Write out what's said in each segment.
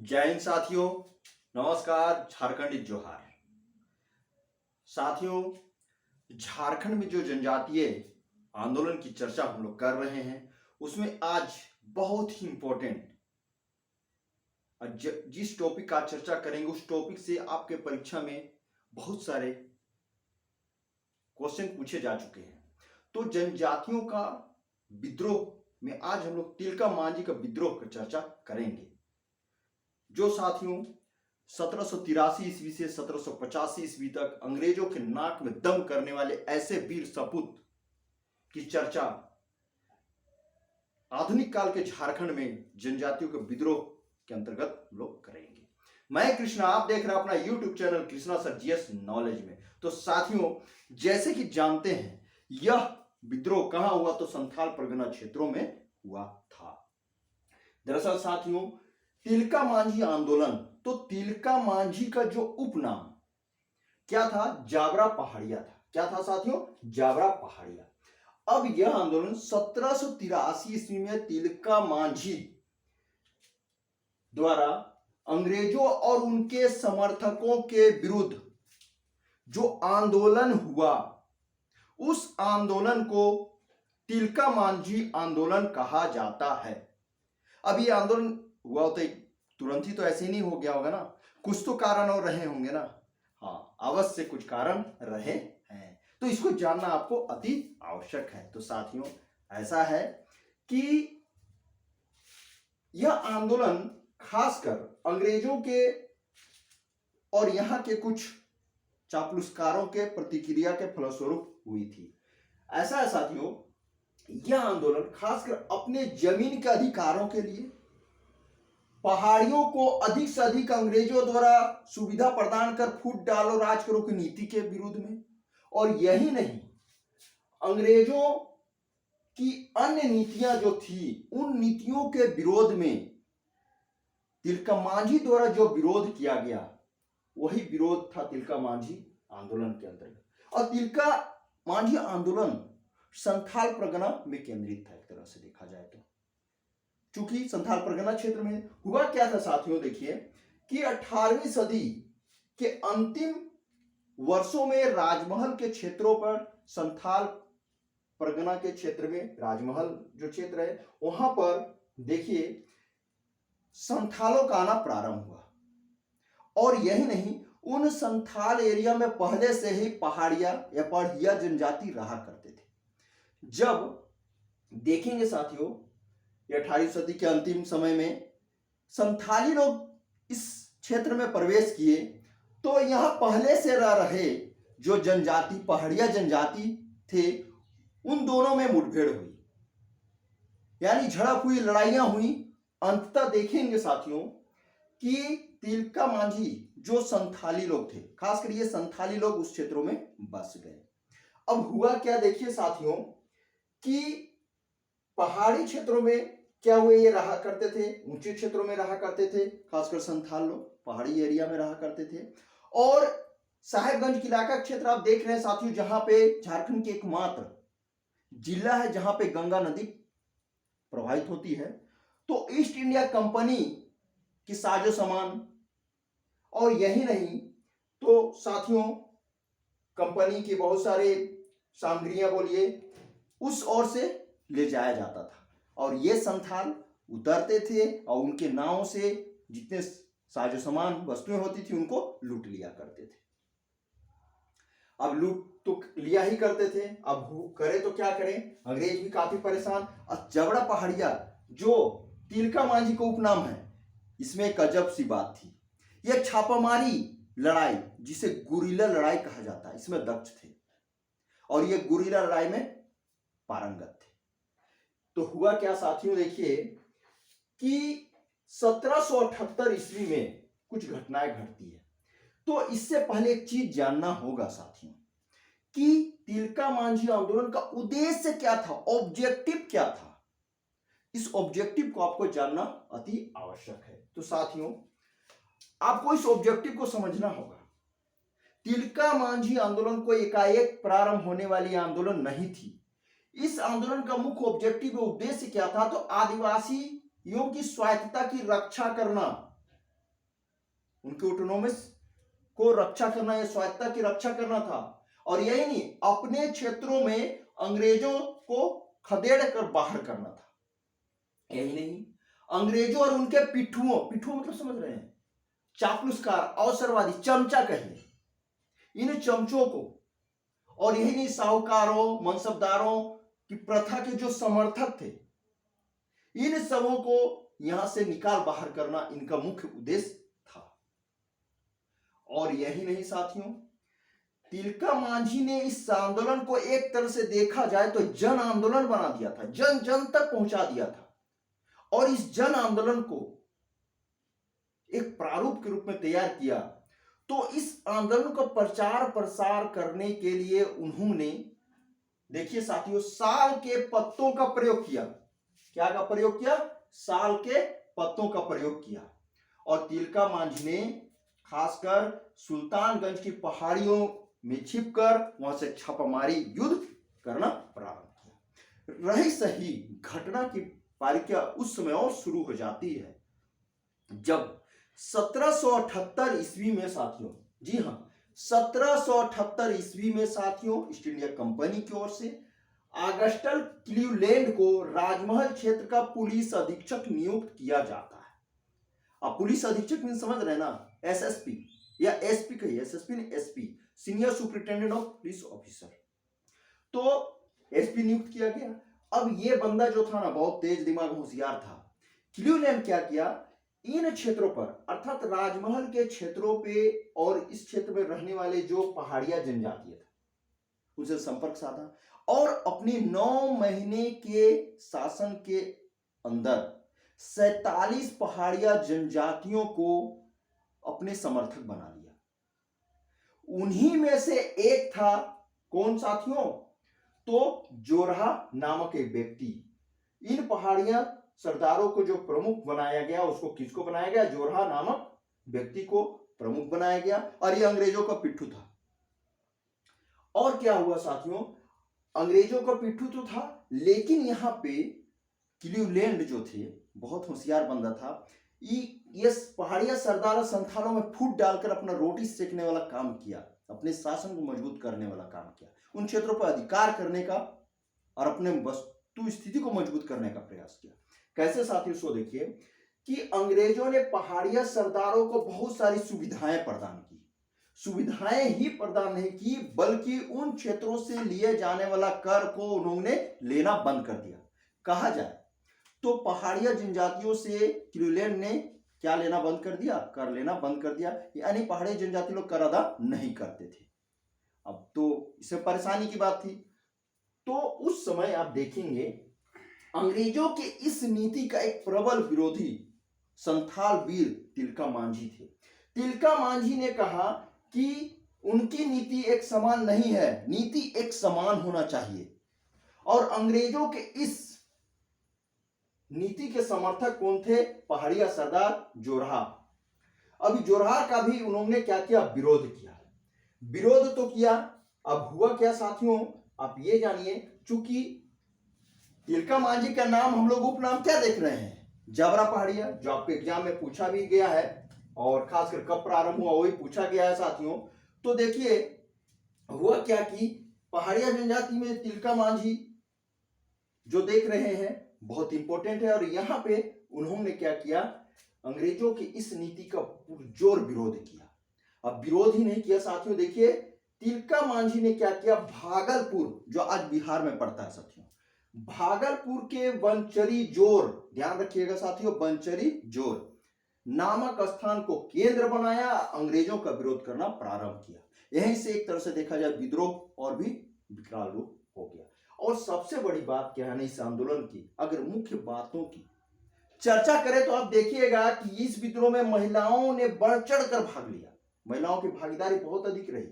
जय हिंद साथियों। नमस्कार। झारखंड जोहार। साथियों, झारखंड में जो जनजातीय आंदोलन की चर्चा हम लोग कर रहे हैं उसमें आज बहुत ही इंपॉर्टेंट जिस टॉपिक का चर्चा करेंगे उस टॉपिक से आपके परीक्षा में बहुत सारे क्वेश्चन पूछे जा चुके हैं। तो जनजातियों का विद्रोह में आज हम लोग तिलका मांझी का विद्रोह की चर्चा करेंगे, जो साथियों 1783 ईस्वी से 1785 ईस्वी तक अंग्रेजों के नाक में दम करने वाले ऐसे वीर सपूत की चर्चा आधुनिक काल के झारखंड में जनजातियों के विद्रोह के अंतर्गत लोग करेंगे। मैं कृष्णा, आप देख रहे हैं अपना YouTube channel Krishna sir GS knowledge में। तो साथियों, जैसे कि जानते हैं यह विद्रोह कहां हुआ, तो संथाल परगना क्षेत्रों में हुआ था। दरअसल साथियों, तिलका मांझी आंदोलन, तो तिलका मांझी का जो उपनाम क्या था, जावरा पहाड़िया था। क्या था साथियों, जावरा पहाड़िया। अब यह आंदोलन 1783 ईस्वी में तिलका मांझी द्वारा अंग्रेजों और उनके समर्थकों के विरुद्ध जो आंदोलन हुआ, उस आंदोलन को तिलका मांझी आंदोलन कहा जाता है। अब ये आंदोलन हुआ तो तुरंत ही तो ऐसे नहीं हो गया होगा ना, कुछ तो कारण और रहे होंगे ना। हाँ, अवश्य कुछ कारण रहे हैं, तो इसको जानना आपको अति आवश्यक है। तो साथियों, ऐसा है कि यह आंदोलन खासकर अंग्रेजों के और यहां के कुछ चापलूसकारों के प्रतिक्रिया के फलस्वरूप हुई थी। ऐसा है साथियों, यह आंदोलन खासकर अपने जमीन के अधिकारों के लिए, पहाड़ियों को अधिक से अधिक अंग्रेजों द्वारा सुविधा प्रदान कर फूट डालो राज करो की नीति के विरुद्ध में, और यही नहीं, अंग्रेजों की अन्य नीतियां जो थी उन नीतियों के विरोध में तिलका मांझी द्वारा जो विरोध किया गया वही विरोध था तिलका मांझी आंदोलन के अंतर्गत। और तिलका मांझी आंदोलन संथाल परगना में केंद्रित था। एक तरह से देखा जाए तो चूंकि संथाल परगना क्षेत्र में हुआ क्या था साथियों, देखिए कि 18वीं सदी के अंतिम वर्षों में राजमहल के क्षेत्रों पर, संथाल परगना के क्षेत्र में राजमहल जो क्षेत्र है वहां पर देखिए संथालों का आना प्रारंभ हुआ। और यही नहीं, उन संथाल एरिया में पहले से ही पहाड़िया या पढ़िया जनजाति रहा करते थे। जब देखेंगे साथियों 18वीं सदी के अंतिम समय में संथाली लोग इस क्षेत्र में प्रवेश किए, तो यहां पहले से रह रहे जो जनजाति पहाड़िया जनजाति थे उन दोनों में मुठभेड़ हुई, यानी झड़प हुई, लड़ाइयां हुई। अंततः देखेंगे साथियों कि तिलका मांझी जो संथाली लोग थे, खासकर ये संथाली लोग उस क्षेत्रों में बस गए। अब हुआ क्या, देखिए साथियों कि पहाड़ी क्षेत्रों में क्या हुए, ये रहा करते थे, ऊंचे क्षेत्रों में रहा करते थे, खासकर संथाल लोग पहाड़ी एरिया में रहा करते थे। और साहेबगंज किला का क्षेत्र आप देख रहे हैं साथियों, जहां पे झारखंड की एकमात्र जिला है जहां पे गंगा नदी प्रवाहित होती है। तो ईस्ट इंडिया कंपनी की साजो सामान, और यही नहीं तो साथियों कंपनी की बहुत सारे सामग्रियां बोलिए उस ओर से ले जाया जाता था, और ये संथाल उतरते थे और उनके नावों से जितने साजो सामान वस्तुएं होती थी उनको लूट लिया करते थे। अब लूट तो लिया ही करते थे, अब करे तो क्या करें, अंग्रेज भी काफी परेशान। और जबड़ा पहाड़िया जो तिलका मांझी का उपनाम है, इसमें एक अजब सी बात थी। यह छापामारी लड़ाई जिसे गुरिल्ला लड़ाई कहा जाता है, इसमें दक्ष थे और ये गुरिल्ला लड़ाई में पारंगत थे। तो हुआ क्या साथियों, देखिए कि 1778 ईस्वी में कुछ घटनाएं घटती है। तो इससे पहले एक चीज जानना होगा साथियों कि तिलका मांझी आंदोलन का उद्देश्य क्या था, ऑब्जेक्टिव क्या था। इस ऑब्जेक्टिव को आपको जानना अति आवश्यक है। तो साथियों, आपको इस ऑब्जेक्टिव को समझना होगा। तिलका मांझी आंदोलन को एकाएक प्रारंभ होने वाली आंदोलन नहीं थी। इस आंदोलन का मुख्य ऑब्जेक्टिव उद्देश्य क्या था, तो आदिवासियों की स्वायत्तता की रक्षा करना उनके ऑटोनोमस को रक्षा करना, या स्वायत्ता की रक्षा करना था। और यही नहीं, अपने क्षेत्रों में अंग्रेजों को खदेड़ कर बाहर करना था। यही नहीं, अंग्रेजों और उनके पिट्ठुओं, पिट्ठुओं मतलब समझ रहे हैं, चापलूसकार, अवसरवादी, चमचा कहिए, इन चमचों को, और यही नहीं, साहूकारों, मनसबदारों की प्रथा के जो समर्थक थे, इन सबों को यहां से निकाल बाहर करना इनका मुख्य उद्देश्य था। और यही नहीं साथियों, तिलका मांझी ने इस आंदोलन को एक तरह से देखा जाए तो जन आंदोलन बना दिया था, जन जन तक पहुंचा दिया था। और इस जन आंदोलन को एक प्रारूप के रूप में तैयार किया। तो इस आंदोलन को प्रचार प्रसार करने के लिए उन्होंने, देखिए साथियों, साल के पत्तों का प्रयोग किया। क्या का प्रयोग किया? साल के पत्तों का प्रयोग किया। और तिलका मांझी ने खासकर सुल्तानगंज की पहाड़ियों में छिपकर वहां से छापामारी युद्ध करना प्रारंभ किया। रही सही घटना की बारीकियां उस समय और शुरू हो जाती है जब 1778 ईस्वी में साथियों, जी हां, 1778 ईस्वी में साथियों, ईस्ट इंडिया कंपनी की ओर से ऑगस्टन क्लीवलैंड को राजमहल क्षेत्र का पुलिस अधीक्षक नियुक्त किया जाता है। अब पुलिस अधीक्षक में समझ रहे ना, एसएसपी या एसपी कहिए, एसएसपी ने SP, senior superintendent of police officer. तो एसपी नियुक्त किया गया। अब ये बंदा जो था ना, बहुत तेज दिमाग, होशियार था। क्लीवलैंड क्या किया, इन क्षेत्रों पर, अर्थात राजमहल के क्षेत्रों पे और इस क्षेत्र में रहने वाले जो पहाड़िया जनजातीय थे उनसे संपर्क साधा और अपनी 9 महीने के शासन के अंदर 47 पहाड़िया जनजातियों को अपने समर्थक बना लिया। उन्हीं में से एक था कौन साथियों? तो जोरहा नामक एक व्यक्ति। इन पहाड़िया सरदारों को जो प्रमुख बनाया गया, उसको किसको बनाया गया? जोरहा नामक व्यक्ति को प्रमुख बनाया गया। और ये अंग्रेजों का पिट्ठू था। और क्या हुआ साथियों, अंग्रेजों का पिट्ठू तो था, लेकिन यहां पे क्लीवलैंड जो थे, बहुत होशियार बंदा था। ये पहाड़िया सरदार संथालों में फूट डालकर अपना रोटी सेकने वाला काम किया, अपने शासन को मजबूत करने वाला काम किया, उन क्षेत्रों पर अधिकार करने का और अपने वस्तु स्थिति को मजबूत करने का प्रयास किया। कैसे साथियों? सो देखिए कि अंग्रेजों ने पहाड़िया सरदारों को बहुत सारी सुविधाएं प्रदान की। सुविधाएं ही प्रदान नहीं की, बल्कि उन क्षेत्रों से लिए जाने वाला कर को उन्होंने लेना बंद कर दिया। कहा जाए तो पहाड़िया जनजातियों से क्लीवलैंड ने क्या लेना बंद कर दिया? कर लेना बंद कर दिया। यानी पहाड़ी जनजाति लोग कर अदा नहीं करते थे। अब तो इससे परेशानी की बात थी। तो उस समय आप देखेंगे अंग्रेजों के इस नीति का एक प्रबल विरोधी संथाल वीर तिलका मांझी थे। तिलका मांझी ने कहा कि उनकी नीति एक समान नहीं है, नीति एक समान होना चाहिए। और अंग्रेजों के इस नीति के समर्थक कौन थे? पहाड़िया सरदार जोरहा। अभी जोरहा का भी उन्होंने क्या किया? विरोध किया। विरोध तो किया, अब हुआ क्या साथियों? आप ये जानिए, चूंकि तिलका मांझी का नाम हम लोग उपनाम क्या देख रहे हैं? जबरा पहाड़िया, जो आपके एग्जाम में पूछा भी गया है और खासकर कब प्रारंभ हुआ वही पूछा गया है साथियों। तो देखिए हुआ क्या कि पहाड़िया जनजाति में तिलका मांझी जो देख रहे हैं बहुत इंपॉर्टेंट है। और यहां पे उन्होंने क्या किया? अंग्रेजों की इस नीति का पुरजोर विरोध किया। अब विरोध ही नहीं किया साथियों, देखिए तिलका मांझी ने क्या किया? भागलपुर, जो आज बिहार में पड़ता है साथियों, भागलपुर के बंचरी जोर, ध्यान रखिएगा साथियों, बंचरी जोर नामक स्थान को केंद्र बनाया, अंग्रेजों का विरोध करना प्रारंभ किया। यहीं से एक तरह से देखा जाए विद्रोह और भी विकराल रूप हो गया। और सबसे बड़ी बात क्या है ना इस आंदोलन की, अगर मुख्य बातों की चर्चा करें तो आप देखिएगा कि इस विद्रोह में महिलाओं ने बढ़ चढ़कर भाग लिया। महिलाओं की भागीदारी बहुत अधिक रही।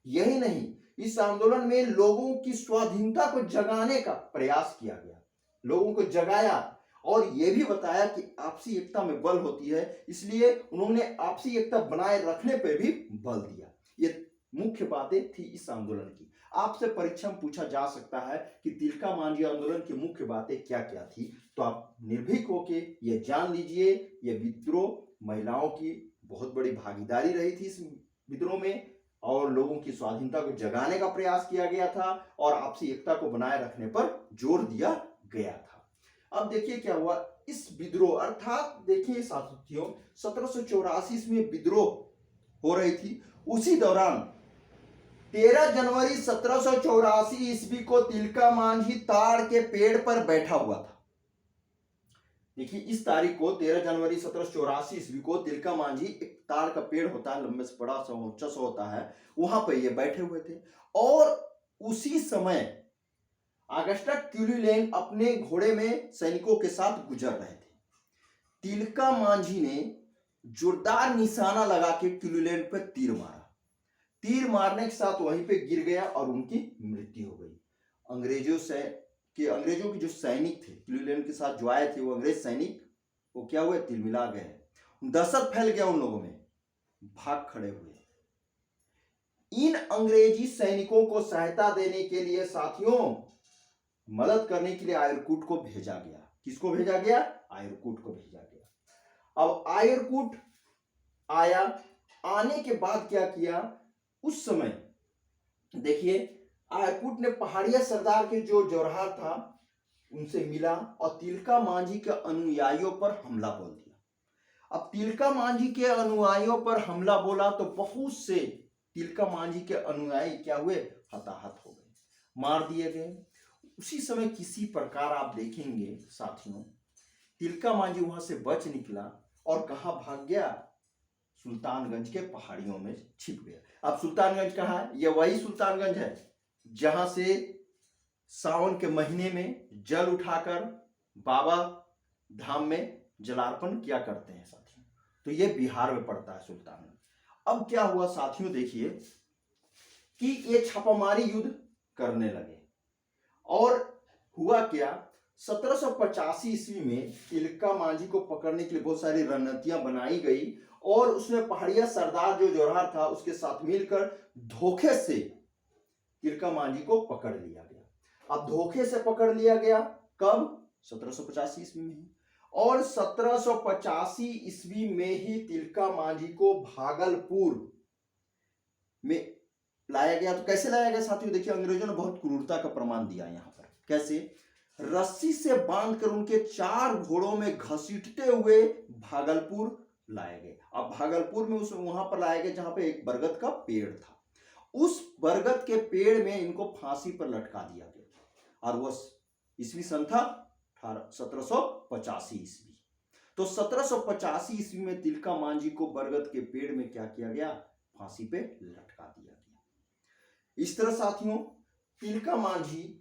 यही नहीं, इस आंदोलन में लोगों की स्वाधीनता को जगाने का प्रयास किया गया, लोगों को जगाया और यह भी बताया कि आपसी एकता में बल होती है, इसलिए उन्होंने आपसी एकता बनाए रखने पर भी बल दिया। ये मुख्य बातें थी इस आंदोलन की। आपसे परीक्षा में पूछा जा सकता है कि तिलका मांझी आंदोलन की मुख्य बातें क्या क्या थी, तो आप निर्भीक होकर यह जान लीजिए, यह विद्रोह महिलाओं की बहुत बड़ी भागीदारी रही थी इस विद्रोह में और लोगों की स्वाधीनता को जगाने का प्रयास किया गया था और आपसी एकता को बनाए रखने पर जोर दिया गया था। अब देखिए क्या हुआ इस विद्रोह, अर्थात देखिए साथियों 1784 में विद्रोह हो रही थी। उसी दौरान 13 जनवरी 1784 ईस्वी को तिलका मांझी ताड़ के पेड़ पर बैठा हुआ था। देखिए इस तारीख को 13 जनवरी 1784 ईस्वी को तिलका मांझी, एक ताड़ का पेड़ होता है, लंबे से बड़ा सा ऊंचा सा होता है, वहां पर ये बैठे हुए थे। और उसी समय ऑगस्टा क्यूलीलैंड अपने घोड़े में सैनिकों के साथ गुजर रहे थे। तिलका मांझी ने जोरदार निशाना लगा के क्यूलीलैंड पर तीर मारा। तीर मारने के साथ वहीं पे गिर गया और उनकी मृत्यु हो गई। अंग्रेजों के जो सैनिक थे क्यूलीलैंड के साथ जो आए थे, वो अंग्रेज सैनिक वो क्या हुए, तिलमिला गए। दहशत फैल गया उन लोगों में, भाग खड़े हुए। इन अंग्रेजी सैनिकों को सहायता देने के लिए साथियों, मदद करने के लिए आयरकूट को भेजा गया। किसको भेजा गया? आयरकूट को भेजा गया। अब आयरकूट आया, आने के बाद क्या किया, उस समय देखिए आयरकूट ने पहाड़िया सरदार के जो जौहर था उनसे मिला और तिलका मांझी के अनुयायियों पर हमला बोल दिया। अब तिलका मांझी के अनुयायियों पर हमला बोला तो बहुत से तिलका मांझी के अनुयायी क्या हुए, हताहत हो गए, मार दिए गए। उसी समय किसी प्रकार आप देखेंगे साथियों, तिलका मांझी वहां से बच निकला और कहां भाग गया, सुल्तानगंज के पहाड़ियों में छिप गया। अब सुल्तानगंज कहाँ है? यह वही सुल्तानगंज है जहां से सावन के महीने में जल उठाकर बाबा धाम में जलार्पण किया करते हैं साथियों। तो यह बिहार में पड़ता है सुल्तानगंज। अब क्या हुआ साथियों, देखिए कि ये छापामारी युद्ध करने लगे और हुआ क्या, 1785 ईस्वी में तिलका मांझी को पकड़ने के लिए बहुत सारी रणनीतियां बनाई गई और उसमें पहाड़िया सरदार जो जौहर था उसके साथ मिलकर धोखे से तिलका मांझी को पकड़ लिया गया। अब धोखे से पकड़ लिया गया कब? 1785 ईस्वी में ही। और 1785 ईस्वी में ही तिलका मांझी को भागलपुर में लाया गया। तो कैसे लाया गया साथियों, देखिए अंग्रेजों ने बहुत क्रूरता का प्रमाण दिया यहां पर। कैसे? रस्सी से बांधकर उनके 4 घोड़ों में घसीटते हुए भागलपुर लाए गए। अब भागलपुर में वहां पर लाए गए जहां पे एक बरगद का पेड़ था। उस बरगद के पेड़ में इनको फांसी पर लटका दिया गया और वह ईस्वी सन था 1785 ईस्वी। तो 1785 ईस्वी में तिलका मांझी को बरगद के पेड़ में क्या किया गया, फांसी पे लटका दिया गया। इस तरह साथियों तिलका मांझी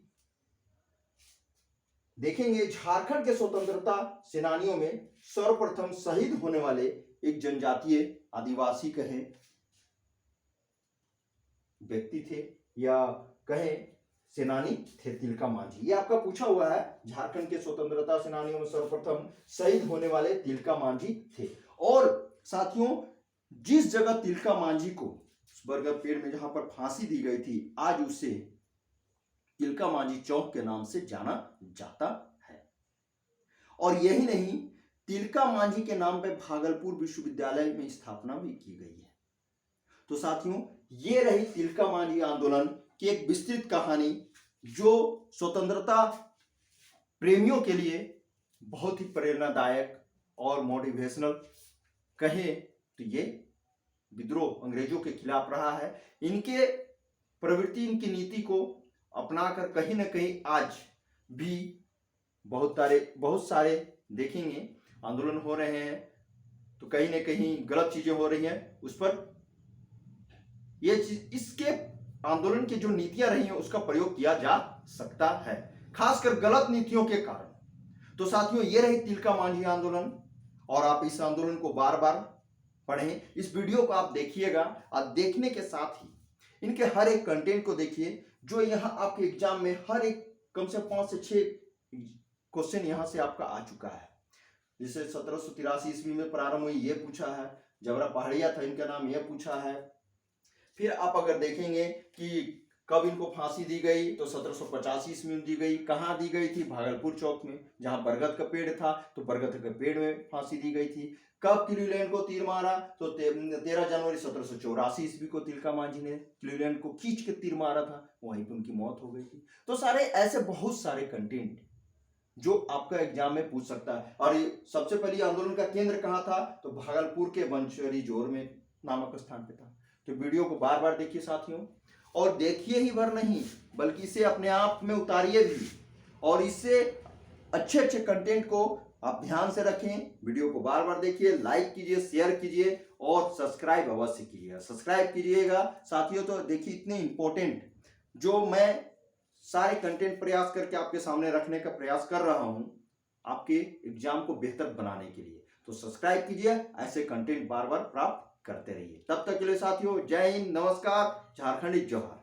देखेंगे झारखंड के स्वतंत्रता सेनानियों में सर्वप्रथम शहीद होने वाले एक जनजातीय आदिवासी कहे व्यक्ति थे या कहे सेनानी थे तिलका मांझी। ये आपका पूछा हुआ है, झारखंड के स्वतंत्रता सेनानियों में सर्वप्रथम शहीद होने वाले तिलका मांझी थे। और साथियों जिस जगह तिलका मांझी को बरगद पेड़ में जहां पर फांसी दी गई थी, आज उसे तिलका मांझी चौक के नाम से जाना जाता है। और यही नहीं, तिलका मांझी के नाम पे भागलपुर विश्वविद्यालय में स्थापना भी की गई है। तो साथियों ये रही तिलका मांझी आंदोलन की एक विस्तृत कहानी जो स्वतंत्रता प्रेमियों के लिए बहुत ही प्रेरणादायक और मोटिवेशनल कहे तो ये विद्रोह अंग्रेजों के खिलाफ रहा है। इनके प्रवृत्ति, इनकी नीति को अपनाकर कहीं ना कहीं आज भी बहुत सारे देखेंगे आंदोलन हो रहे हैं, तो कहीं ना कहीं गलत चीजें हो रही हैं, उस पर ये चीज, इसके आंदोलन की जो नीतियां रही हैं उसका प्रयोग किया जा सकता है, खासकर गलत नीतियों के कारण। तो साथियों ये रही तिलका मांझी आंदोलन और आप इस आंदोलन को बार बार पढ़ें, इस वीडियो को आप देखिएगा और देखने के साथ ही इनके हर एक कंटेंट को देखिए जो यहाँ आपके एग्जाम में हर एक कम से 5 से 6 क्वेश्चन यहाँ से आपका आ चुका है। जिसे 1783 ईस्वी में प्रारंभ हुई ये पूछा है, जबरा पहाड़िया था इनका नाम ये पूछा है। फिर आप अगर देखेंगे कि कब इनको फांसी दी गई? तो 1785 ईस्वी में दी गई। कहाँ दी गई थी? भागलपुर चौक में, जहां बरगद का पेड़ था, तो बरगद के पेड़ में फांसी दी गई थी। कब क्लीवलैंड को तीर मारा? तो 13 जनवरी 1784 ईस्वी को तिलका मांझी ने क्लीवलैंड को खींच के तीर मारा था, वहीं पर उनकी मौत हो गई थी। तो सारे ऐसे बहुत सारे कंटेंट जो आपका एग्जाम में पूछ सकता है। और सबसे पहले आंदोलन का केंद्र कहाँ था? तो भागलपुर के बंशरी जोर में नामक स्थान पे था। तो वीडियो को बार बार देखिए साथियों, और देखिए ही भर नहीं बल्कि इसे अपने आप में उतारिए भी, और इससे अच्छे अच्छे कंटेंट को आप ध्यान से रखें। वीडियो को बार बार देखिए, लाइक कीजिए, शेयर कीजिए और सब्सक्राइब अवश्य कीजिएगा। सब्सक्राइब कीजिएगा साथियों। तो देखिए इतने इंपॉर्टेंट जो मैं सारे कंटेंट प्रयास करके आपके सामने रखने का प्रयास कर रहा हूं आपके एग्जाम को बेहतर बनाने के लिए। तो सब्सक्राइब कीजिए, ऐसे कंटेंट बार बार प्राप्त करते रहिए। तब तक के लिए साथियों, जय हिंद, नमस्कार, झारखंडी जोहार।